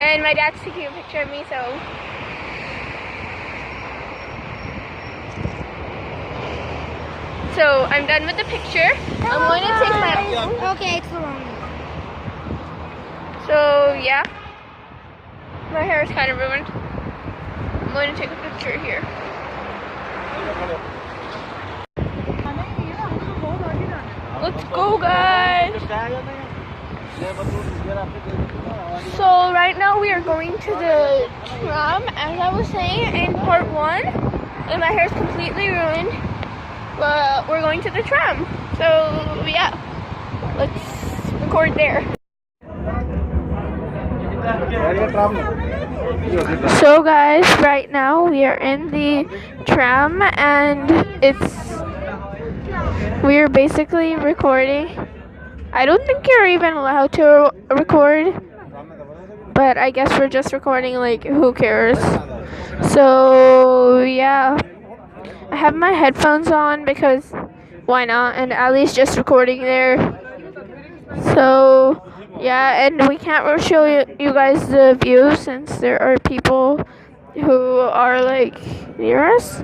And my dad's taking a picture of me, so I'm done with the picture. I'm going to take my... Okay, it's the wrong one. So, yeah. My hair is kind of ruined. I'm going to take a picture here. Let's go, guys! So right now we are going to the tram. As I was saying in part 1, and my hair is completely ruined, but we're going to the tram. So yeah, let's record there. So guys, right now we are in the tram and we're basically recording. I don't think you're even allowed to record, but I guess we're just recording, like, who cares? So yeah, I have my headphones on because why not? And Ali's just recording there. So yeah, and we can't show you guys the view since there are people who are like near us,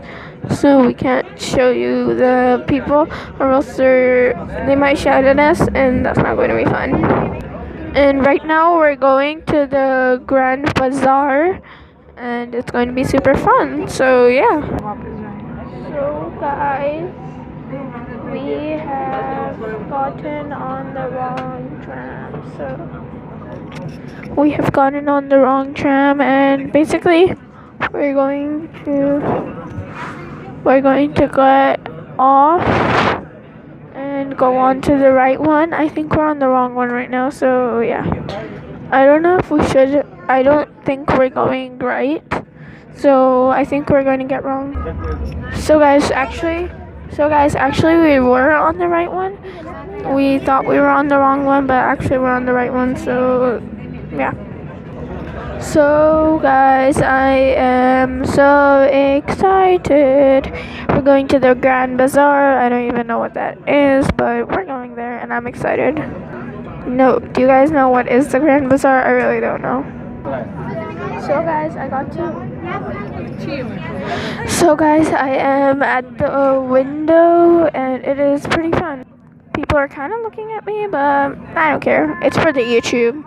so we can't show you the people, or else they might shout at us, and that's not going to be fun. And right now we're going to the Grand Bazaar, and it's going to be super fun. So yeah. So guys, we have gotten on the wrong tram. So we have gotten on the wrong tram, and basically we're going to get off and go on to the right one. I think we're on the wrong one right now, so yeah. I don't know if we should. I don't think we're going right, so I think we're going to get wrong. So guys, actually we were on the right one. We thought we were on the wrong one, but actually we're on the right one, so yeah. So guys, I am so excited. We're going to the Grand Bazaar. I don't even know what that is, but we're going there and I'm excited. No, do you guys know what is the Grand Bazaar? I really don't know. So guys, I am at the window and it is pretty fun. People are kind of looking at me, but I don't care. It's for the YouTube.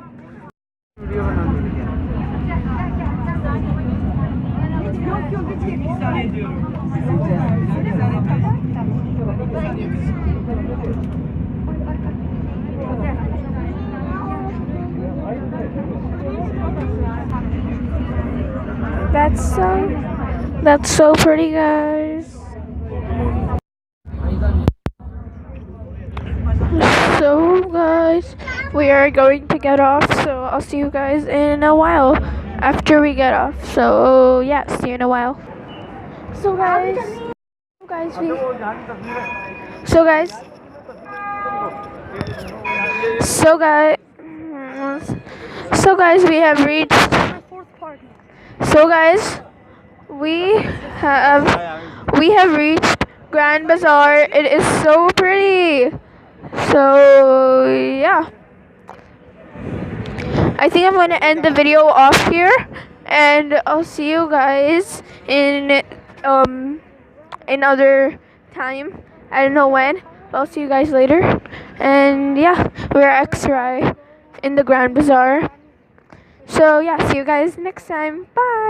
That's so pretty, guys. So guys, we are going to get off, so I'll see you guys in a while after we get off. So yeah, see you in a while. So guys, we have reached. So guys, we have reached Grand Bazaar. It is so pretty. So yeah, I think I'm going to end the video off here, and I'll see you guys in another time. I don't know when, but I'll see you guys later. And yeah, we're X-Ray in the Grand Bazaar. So yeah, see you guys next time. Bye.